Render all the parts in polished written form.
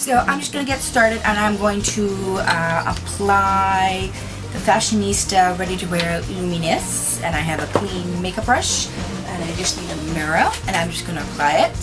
So I'm just going to get started, and I'm going to apply the Fashionista Ready to Wear Luminous, and I have a clean makeup brush, and I just need a mirror, and I'm just going to apply it.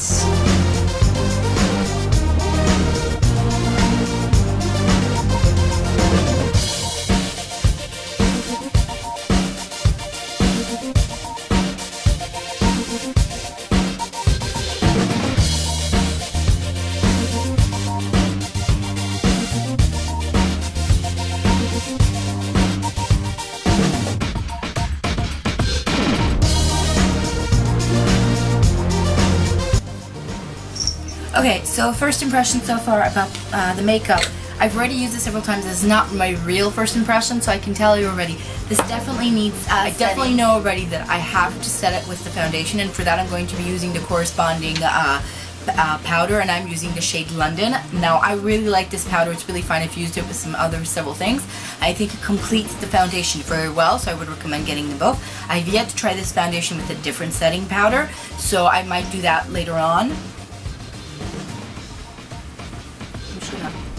Okay, so first impression so far about the makeup. I've already used this several times. It's not my real first impression, so I can tell you already. This definitely needs, I definitely know already that I have to set it with the foundation, and for that I'm going to be using the corresponding powder, and I'm using the shade London. Now, I really like this powder. It's really fine. I've used it with some other several things. I think it completes the foundation very well, so I would recommend getting them both. I've yet to try this foundation with a different setting powder, so I might do that later on.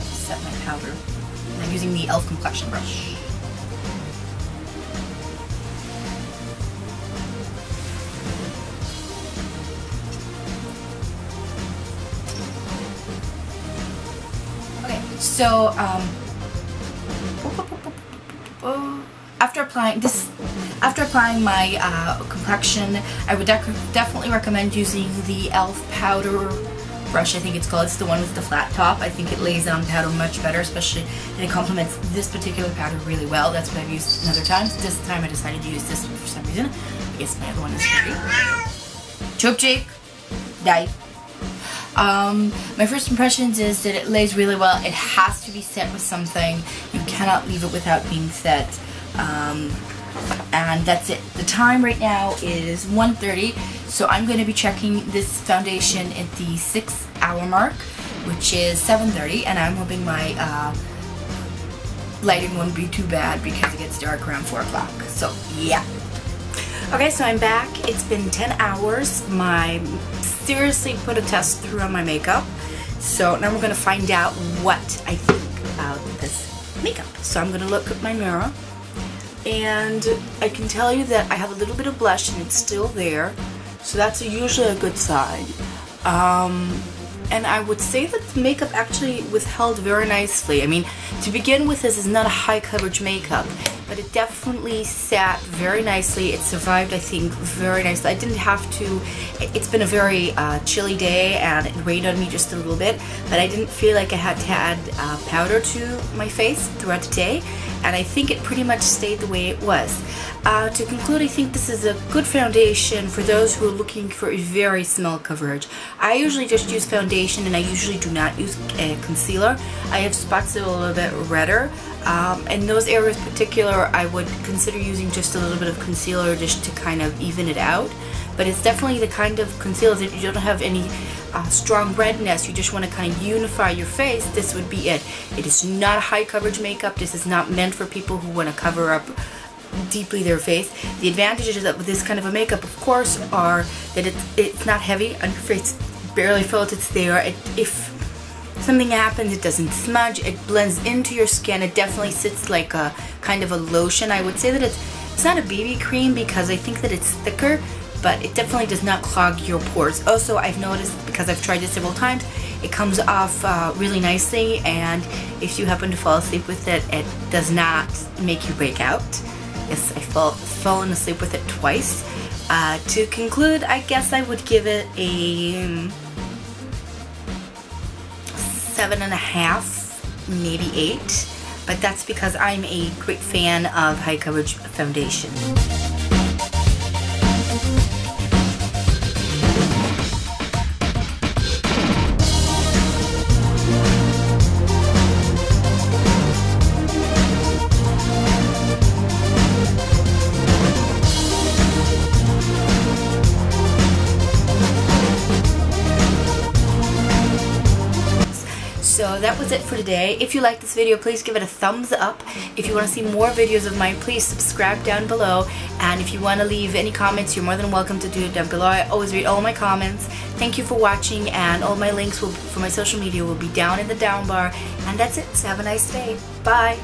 Set my powder. And I'm using the e.l.f. complexion brush. Okay, so after applying my complexion, I would definitely recommend using the e.l.f. powder brush, I think it's called. It's the one with the flat top. I think it lays on powder much better, especially, and it complements this particular powder really well. That's what I've used in other times. This time I decided to use this for some reason. I guess my other one is dirty. Choke Jake. Die. My first impressions is that it lays really well. It has to be set with something. You cannot leave it without being set. And that's it. The time right now is 1:30, so I'm going to be checking this foundation at the 6-hour mark, which is 7:30, and I'm hoping my lighting won't be too bad because it gets dark around 4 o'clock. So yeah. Okay, so I'm back. It's been 10 hours. Seriously put a test through on my makeup. So now we're going to find out what I think about this makeup. So I'm going to look at my mirror. And I can tell you that I have a little bit of blush and it's still there, so that's usually a good sign. And I would say that the makeup actually withheld very nicely. I mean, to begin with, this is not a high coverage makeup, but it definitely sat very nicely. It survived, I think, very nicely. I didn't have to, it's been a very chilly day and it rained on me just a little bit, but I didn't feel like I had to add powder to my face throughout the day, and I think it pretty much stayed the way it was. To conclude, I think this is a good foundation for those who are looking for a very small coverage. I usually just use foundation, and I usually do not use concealer. I have spots that are a little bit redder. In those areas in particular, I would consider using just a little bit of concealer just to kind of even it out. But it's definitely the kind of concealer that you don't have any strong redness, you just want to kind of unify your face, this would be it. It is not high coverage makeup. This is not meant for people who want to cover up deeply their face. The advantages of this kind of a makeup, of course, are that it's not heavy on your face. Barely felt it's there. If something happens, it doesn't smudge. It blends into your skin. It definitely sits like a kind of a lotion. I would say that it's not a BB cream because I think that it's thicker, but it definitely does not clog your pores. Also, I've noticed, because I've tried this several times, it comes off really nicely, and if you happen to fall asleep with it, it does not make you break out. Yes, I've fallen asleep with it twice. To conclude, I guess I would give it a 7.5, maybe 8, but that's because I'm a great fan of high coverage foundation. So so that was it for today. If you like this video, please give it a thumbs up. If you want to see more videos of mine, please subscribe down below. And if you want to leave any comments, you're more than welcome to do it down below. I always read all my comments. Thank you for watching, and all my links for my social media will be down in the down bar. And that's it. So have a nice day. Bye.